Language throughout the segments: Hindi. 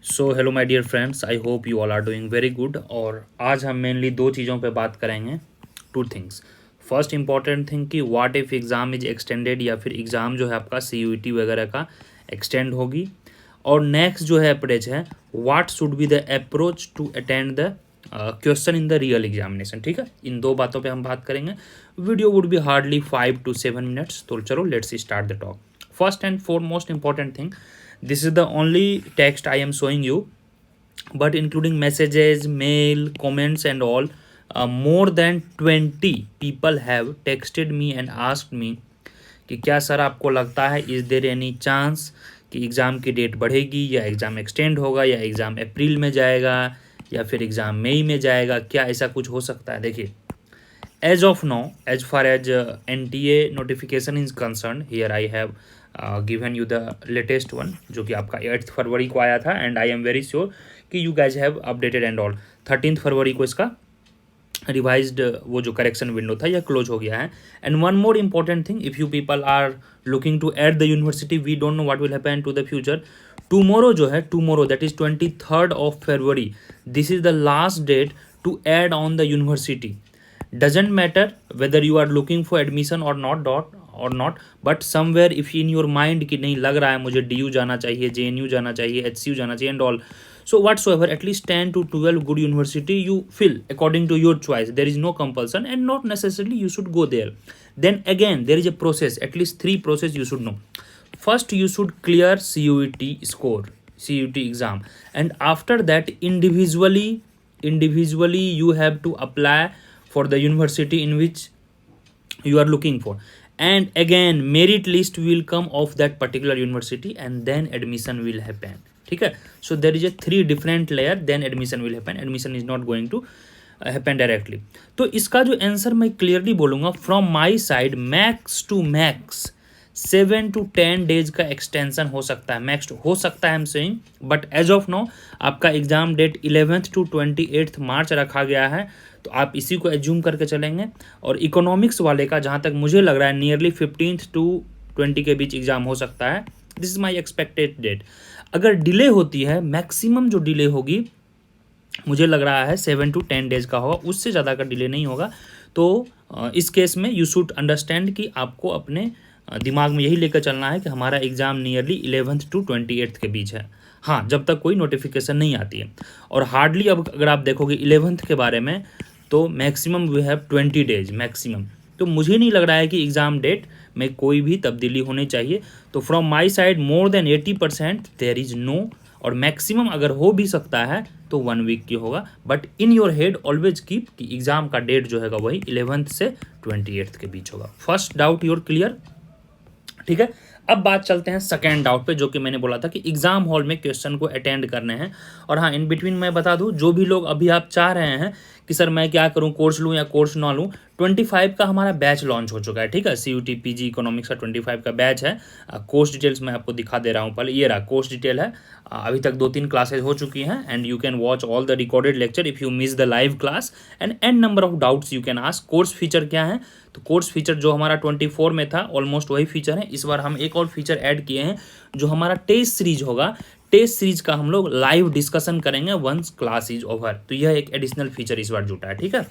So hello my dear friends, I hope you all are doing very good. और आज हम मेनली दो चीज़ों पे बात करेंगे, two things. First important thing कि what if exam is extended, या फिर एग्ज़ाम जो है आपका CUET वगैरह का एक्सटेंड होगी। और नेक्स्ट जो है अप्रोच है, what should be the approach to attend the question in the real examination. ठीक है, इन दो बातों पे हम बात करेंगे। Video would be hardly 5 to 7 minutes। तो चलो let's start the talk. First and foremost important thing, this is the only text I am showing you, but including messages, mail, comments and all, more than 20 people have texted me and asked me कि क्या सर आपको लगता है इज़ देयर एनी चांस कि एग्ज़ाम की डेट बढ़ेगी, या एग्ज़ाम एक्सटेंड होगा, या एग्ज़ाम अप्रैल में जाएगा, या फिर एग्ज़ाम मई में जाएगा, क्या ऐसा कुछ हो सकता है। देखिए, as of now, as far as NTA notification is concerned, here I have given you the latest one, जो कि आपका 8 फरवरी को आया था। And I am very sure कि you guys have updated and all. 13 फरवरी को इसका रिवाइज्ड वो जो करेक्शन विंडो था यह क्लोज हो गया है। And one more important thing, if you people are looking to add the university, we don't know what will happen to the future. Tomorrow जो है, tomorrow that is 23rd of February, this is the last date to add on the university. Doesn't matter whether you are looking for admission or not, but somewhere if in your mind कि नहीं लग रहा है मुझे DU जाना चाहिए, JNU जाना चाहिए, HCU जाना चाहिए and all, so whatsoever, at least 10 to 12 good university you feel according to your choice. There is no compulsion and not necessarily you should go there. Then again there is a process, at least 3 process you should know. First you should clear CUET score, CUET exam, and after that individually you have to apply for the university in which you are looking for, and again merit list will come of that particular university and then admission will happen. ठीक है, so there is a 3 different layer, then admission will happen. Admission is not going to happen directly. तो इसका जो आंसर मैं क्लियरली बोलूँगा, from my side max to max 7 to 10 days का एक्सटेंशन हो सकता है, मैक्स हो सकता है, I am saying. But as of now आपका exam date 11th to 28th मार्च रखा गया है, तो आप इसी को एज्यूम करके चलेंगे। और इकोनॉमिक्स वाले का जहाँ तक मुझे लग रहा है नियरली 15th to 20 के बीच एग्जाम हो सकता है। This is my expected date. अगर डिले होती है, मैक्सिमम जो डिले होगी मुझे लग रहा है 7 to 10 डेज का होगा, उससे ज़्यादा का डिले नहीं होगा। तो इस केस में यू शुड अंडरस्टैंड कि आपको अपने दिमाग में यही लेकर चलना है कि हमारा exam nearly 11th to 28th के बीच है। हाँ, जब तक कोई नोटिफिकेशन नहीं आती है। और हार्डली अब अगर आप देखोगे 11th के बारे में, तो maximum we have 20 days maximum. तो मुझे नहीं लग रहा है कि एग्ज़ाम डेट में कोई भी तब्दीली होनी चाहिए। तो from my side more than 80% there is no, और मैक्सिमम अगर हो भी सकता है तो 1 वीक की होगा। But in your head always keep कि एग्ज़ाम का डेट जो है वही 11th से 28th के बीच होगा। फर्स्ट डाउट योर क्लियर, ठीक है। अब बात चलते हैं सेकेंड डाउट पे, जो कि मैंने बोला था कि एग्जाम हॉल में क्वेश्चन को अटेंड करने हैं। और हाँ, इन बिटवीन मैं बता दूं, जो भी लोग अभी आप चाह रहे हैं कि सर मैं क्या करूं, कोर्स लूं या कोर्स ना लूं, 25 का हमारा बैच लॉन्च हो चुका है। ठीक है, CUET PG इकोनॉमिक्स का 25 का बैच है। कोर्स डिटेल्स मैं आपको दिखा दे रहा हूँ। पहले ये रहा कोर्स डिटेल है। अभी तक 2-3 क्लासेज हो चुकी हैं, and you can watch all the recorded lecture if you miss the live class, and an number of doubts you can ask. Course feature क्या है, तो कोर्स फीचर जो हमारा 24 में था ऑलमोस्ट वही फीचर है। इस बार हम एक और फीचर ऐड किए हैं, जो हमारा टेस्ट सीरीज होगा। टेस्ट सीरीज का हम लोग लाइव डिस्कशन करेंगे वंस क्लास इज ओवर। तो यह एक एडिशनल फीचर इस बार जुटा है। ठीक है,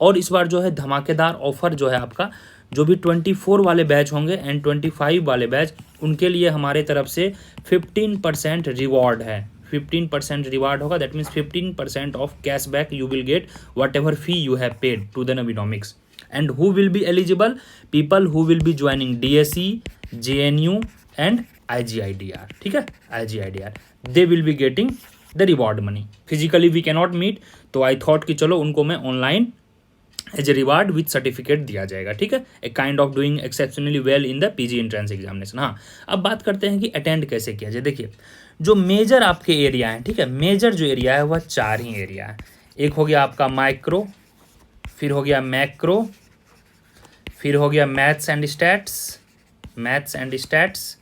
और इस बार जो है धमाकेदार ऑफर जो है आपका, जो भी 24 वाले बैच होंगे एंड 25 वाले बैच, उनके लिए हमारे तरफ से 15% रिवॉर्ड है। 15% रिवार्ड होगा, that means 15% of cashback you will get whatever fee you have paid to the Navinomics. And who will be eligible? People who will be joining DSE, JNU and IGIDR. ठीक है, IGIDR, they will be getting the reward money. Physically we cannot meet, तो I thought कि चलो उनको मैं online as a reward with certificate दिया जाएगा। ठीक है, a kind of doing exceptionally well in the PG entrance examination. हाँ, अब बात करते हैं कि अटेंड कैसे किया जाए। देखिए, जो मेजर आपके एरिया है, ठीक है, मेजर जो एरिया है वह 4 ही एरिया है। एक हो गया आपका माइक्रो, फिर हो गया मैक्रो, फिर हो गया मैथ्स एंड स्टैट्स,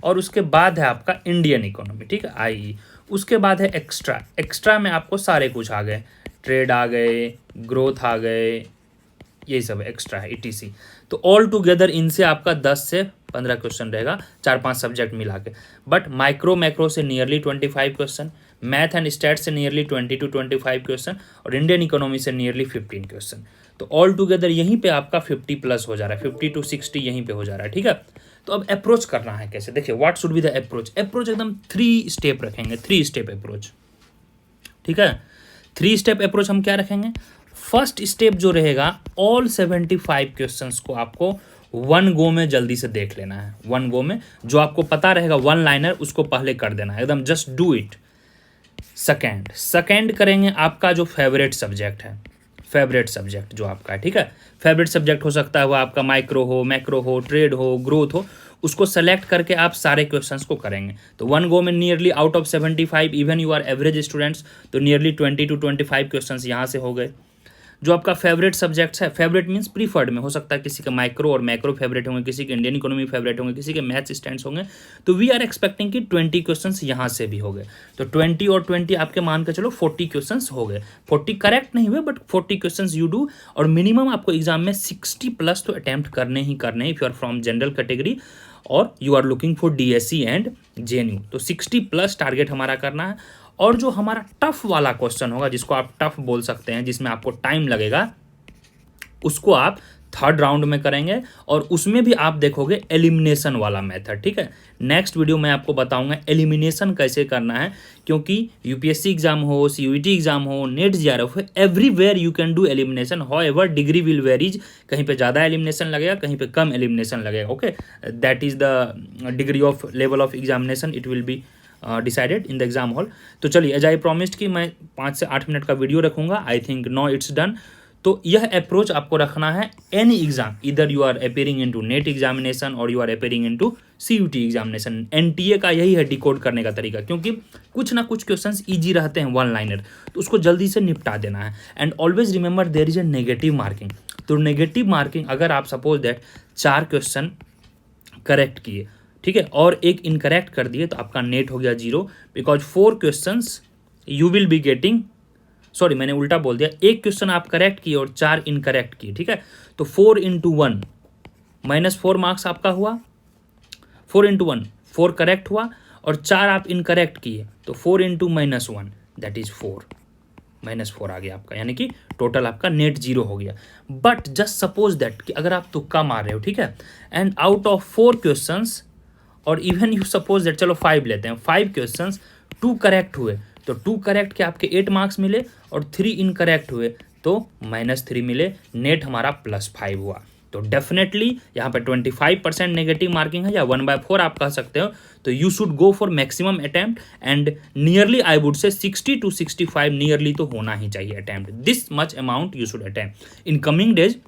और उसके बाद है आपका इंडियन इकोनॉमी। ठीक है, IE। उसके बाद है एक्स्ट्रा में आपको सारे कुछ आ गए, ट्रेड आ गए, ग्रोथ आ गए, यही सब एक्स्ट्रा है, ETC। तो ऑल टुगेदर इनसे आपका 10 से 15 क्वेश्चन रहेगा, 4-5 सब्जेक्ट मिला के। बट माइक्रो मैक्रो से nearly 25 question, math and stat से नियरली 20 to 25 क्वेश्चन और इंडियन इकोनॉमी से नियरली 15 क्वेश्चन। तो ऑल टुगेदर यहीं पे आपका 50 प्लस हो जा रहा है, 50 to 60 यहीं पे हो जा रहा है, ठीक है। तो अब अप्रोच करना है कैसे, देखिए what should be the approach. Approach एकदम 3 स्टेप रखेंगे, 3 स्टेप अप्रोच, ठीक है। 3 स्टेप अप्रोच हम क्या रखेंगे, फर्स्ट स्टेप जो रहेगा ऑल 75 क्वेश्चंस को आपको वन गो में जल्दी से देख लेना है, वन गो में जो आपको पता रहेगा वन लाइनर उसको पहले कर देना है एकदम, जस्ट डू इट। सेकेंड करेंगे आपका जो फेवरेट सब्जेक्ट है, फेवरेट सब्जेक्ट जो आपका है, ठीक है। फेवरेट सब्जेक्ट हो सकता है वो आपका माइक्रो हो, मैक्रो हो, ट्रेड हो, ग्रोथ हो, उसको सेलेक्ट करके आप सारे क्वेश्चंस को करेंगे। तो वन गो में nearly out of 75 even you are average students तो नियरली 20 to 25 क्वेश्चंस यहाँ से हो गए। जो आपका फेवरेट सब्जेक्ट्स है, फेवरेट मीन्स प्रीफर्ड में हो सकता है किसी का माइक्रो और मैक्रो फेवरेट होंगे, किसी के इंडियन इकोनॉमी फेवरेट होंगे, किसी के मैथ्स स्टैंड्स होंगे। तो वी आर एक्सपेक्टिंग कि 20 क्वेश्चंस यहाँ से भी हो गए। तो 20 और 20 आपके मान के चलो 40 क्वेश्चंस हो गए। 40 करेक्ट नहीं हुए बट 40 क्वेश्चंस यू डू। और मिनिमम आपको एग्जाम में 60 प्लस तो अटैम्प्ट करने ही करने, if you are from general category और you are looking for DSC and JNU। तो 60 प्लस टारगेट हमारा करना है। और जो हमारा टफ वाला क्वेश्चन होगा, जिसको आप टफ बोल सकते हैं, जिसमें आपको टाइम लगेगा, उसको आप थर्ड राउंड में करेंगे और उसमें भी आप देखोगे एलिमिनेशन वाला मेथड, ठीक है। नेक्स्ट वीडियो में आपको बताऊंगा एलिमिनेशन कैसे करना है, क्योंकि UPSC एग्जाम हो, CUET एग्जाम हो, नेट JRF हो, everywhere you can do elimination. However degree will varies, कहीं पे ज़्यादा एलिमिनेशन लगेगा, कहीं पे कम एलिमिनेशन लगेगा, okay. That is the degree of level of examination, it will be decided in the exam hall. तो चलिए, एज आई प्रॉमिस्ड कि मैं 5 से 8 मिनट का वीडियो रखूंगा। I think no it's done. तो यह अप्रोच आपको रखना है एनी एग्जाम, इधर you are appearing into NET examination और you are appearing into CUET examination. NTA का यही है डिकोड करने का तरीका, क्योंकि कुछ ना कुछ क्वेश्चंस इजी रहते हैं वन लाइनर, तो उसको जल्दी से निपटा देना है। And always remember there is a negative marking. तो नेगेटिव मार्किंग अगर आप सपोज दैट 4 क्वेश्चन करेक्ट किए, ठीक है, और एक इनकरेक्ट कर दिए, तो आपका नेट हो गया 0, because 4 questions you will be getting, sorry मैंने उल्टा बोल दिया, एक क्वेश्चन आप करेक्ट किए और 4 इनकरेक्ट किए, ठीक है। तो 4 into 1 -4 मार्क्स आपका हुआ। 4 into 1 4 करेक्ट हुआ और 4 आप इनकरेक्ट किए, तो 4 into -1 दैट इज 4, -4 आ गया आपका, यानी कि टोटल आपका नेट 0 हो गया। बट जस्ट सपोज दैट कि अगर आप तुक्का मार रहे हो, ठीक है, एंड आउट ऑफ 4 क्वेश्चंस और इवन यू सपोज दैट, चलो 5 लेते हैं, 5 क्वेश्चंस 2 करेक्ट हुए, तो 2 करेक्ट के आपके 8 मार्क्स मिले और 3 इनकरेक्ट हुए तो -3 मिले, नेट हमारा +5 हुआ। तो डेफिनेटली यहाँ पे 25% नेगेटिव मार्किंग है, या 1/4 आप कह सकते हो। तो you should go for maximum attempt and nearly I would say 60 to 65 nearly तो होना ही चाहिए attempt. This much amount you should attempt in coming days.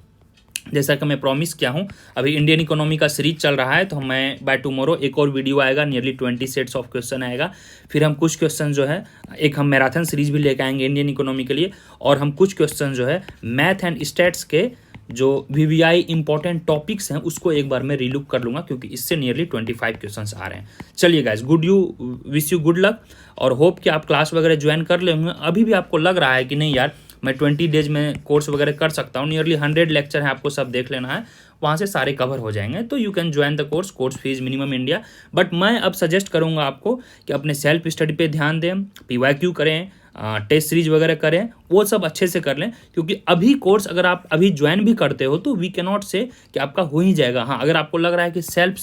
जैसा कि मैं प्रॉमिस किया हूँ, अभी इंडियन इकोनॉमी का सीरीज चल रहा है, तो मैं बाय टुमारो एक और वीडियो आएगा, नियरली 20 सेट्स ऑफ क्वेश्चन आएगा। फिर हम कुछ क्वेश्चन जो है, एक हम मैराथन सीरीज भी लेके आएंगे इंडियन इकोनॉमी के लिए, और हम कुछ क्वेश्चन जो है मैथ एंड स्टैट्स के जो VVI इंपॉर्टेंट टॉपिक्स हैं उसको एक बार मैं रीलुक कर लूँगा, क्योंकि इससे नियरली 25 क्वेश्चंस आ रहे हैं। चलिए guys, wish you good luck और होप कि आप क्लास वगैरह ज्वाइन कर लेंगे। अभी भी आपको लग रहा है कि नहीं यार मैं 20 डेज में कोर्स वगैरह कर सकता हूँ, नियरली 100 लेक्चर है, आपको सब देख लेना है, वहाँ से सारे कवर हो जाएंगे, तो you can join the course fees minimum India. But मैं अब सजेस्ट करूँगा आपको कि अपने सेल्फ स्टडी पे ध्यान दें, PYQ करें, टेस्ट सीरीज वगैरह करें, वो सब अच्छे से कर लें, क्योंकि अभी कोर्स अगर आप अभी ज्वाइन भी करते हो तो वी कैन नॉट से कि आपका हो ही जाएगा। हाँ, अगर आपको लग रहा है कि सेल्फ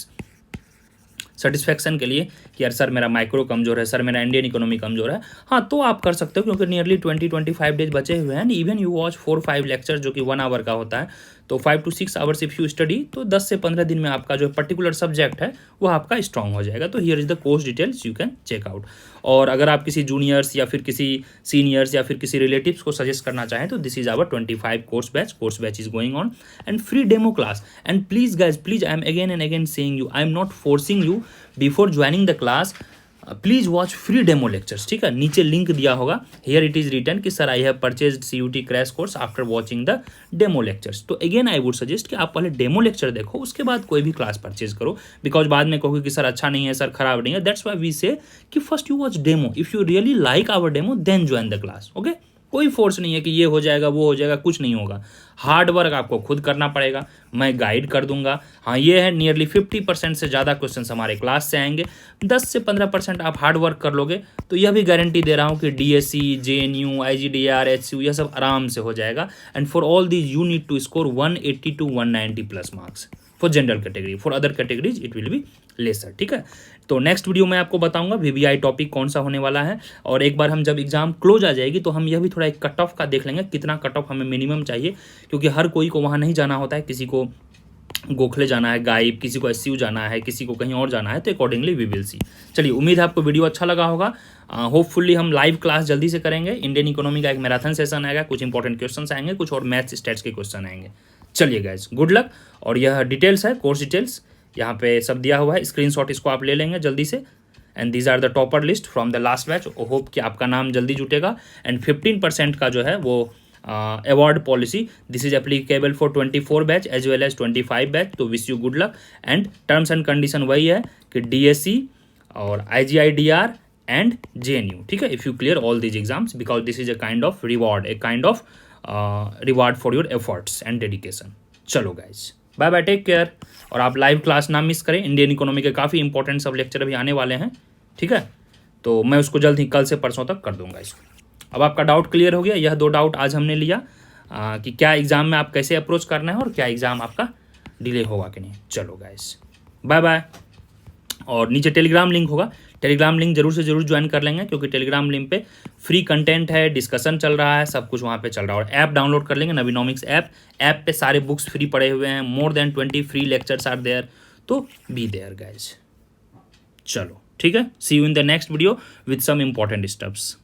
सेटिस्फैक्शन के लिए कि यार सर मेरा माइक्रो कमजोर है, सर मेरा इंडियन इकोनॉमी कमजोर है, हाँ तो आप कर सकते हो, क्योंकि नियरली 20-25 डेज बचे हुए हैं। इवन यू वॉच 4-5 लेक्चर जो कि 1 आवर का होता है, तो 5 to 6 hours if you study, तो 10 से 15 दिन में आपका जो पर्टिकुलर सब्जेक्ट है वो आपका स्ट्रॉन्ग हो जाएगा। तो here is the course details, you can check out. और अगर आप किसी जूनियर्स या फिर किसी सीनियर्स या फिर किसी रिलेटिव्स को सजेस्ट करना चाहें, तो this is our 25 course batch is going on and free demo class. And please guys, please, I am again and again saying you, I am not forcing you before joining the class, please watch free demo lectures, ठीक है। नीचे लिंक दिया होगा, हियर इट इज रिटन कि sir I have purchased CUET crash course after watching the demo lectures. तो अगेन आई वुड सजेस्ट कि आप पहले डेमो लेक्चर देखो, उसके बाद कोई भी क्लास परचेज करो, बिकॉज बाद में कहोगे कि सर अच्छा नहीं है, सर खराब नहीं है। दैट्स व्हाई वी से कि first you watch demo, if you really like our demo then join the class, okay. कोई फोर्स नहीं है कि ये हो जाएगा वो हो जाएगा, कुछ नहीं होगा। हार्ड वर्क आपको खुद करना पड़ेगा, मैं गाइड कर दूंगा। हाँ ये है, नियरली 50% से ज़्यादा क्वेश्चंस हमारे क्लास से आएंगे। 10 से 15% आप हार्ड वर्क कर लोगे तो यह भी गारंटी दे रहा हूँ कि DSC, JNU, IGDR, HCU यह सब आराम से हो जाएगा। And for all these you need to score 180 to 190 plus marks for general category. For other categories it will be lesser, ठीक है। तो नेक्स्ट वीडियो में आपको बताऊंगा VBI टॉपिक कौन सा होने वाला है, और एक बार हम जब एग्जाम क्लोज आ जाएगी तो हम यह भी थोड़ा एक कट ऑफ का देख लेंगे, कितना कट ऑफ हमें मिनिमम चाहिए, क्योंकि हर कोई को वहाँ नहीं जाना होता है। किसी को गोखले जाना है गाइब, किसी को SCU जाना है, किसी को कहीं और जाना है, तो अकॉर्डिंगली वी विल सी। चलिए, उम्मीद है आपको वीडियो अच्छा लगा होगा। होपफुल्ली हम लाइव क्लास जल्दी से करेंगे। इंडियन इकोनॉमी का एक मैराथन सेशन आएगा, कुछ इंपॉर्टेंट क्वेश्चन आएंगे, कुछ और मैथ्स स्टैट्स के क्वेश्चन आएंगे। चलिए गाइज, गुड लक। और यह डिटेल्स है, कोर्स डिटेल्स यहाँ पे सब दिया हुआ है, स्क्रीनशॉट इसको आप ले लेंगे जल्दी से। And these are the topper list from the last batch. Hope कि आपका नाम जल्दी जुटेगा। एंड 15% का जो है वो award policy, this is applicable for 24 batch as well as 25 batch. तो wish you good luck. And terms and condition वही है कि DSC और IGIDR एंड JNU, ठीक है, if you clear all these exams, because this is a kind of reward, a kind of reward for your efforts and dedication. चलो guys, bye bye, take care. और आप लाइव क्लास ना मिस करें, इंडियन इकोनॉमी के काफ़ी इंपॉर्टेंट सब लेक्चर अभी आने वाले हैं, ठीक है। तो मैं उसको जल्द ही कल से परसों तक कर दूंगा इसको। अब आपका डाउट क्लियर हो गया। यह 2 डाउट आज हमने लिया कि क्या एग्ज़ाम में आप कैसे अप्रोच करना है और क्या एग्ज़ाम आपका डिले होगा कि नहीं। चलो गाइस, बाय बाय। और नीचे टेलीग्राम लिंक होगा, टेलीग्राम लिंक जरूर से जरूर ज्वाइन कर लेंगे, क्योंकि टेलीग्राम लिंक पे फ्री कंटेंट है, डिस्कशन चल रहा है, सब कुछ वहाँ पे चल रहा है। और ऐप डाउनलोड कर लेंगे, नवीनॉमिक्स ऐप पे सारे बुक्स फ्री पड़े हुए हैं, more than 20 free lectures are there, तो बी देयर गाइज। चलो ठीक है, see you in the next video with some important steps.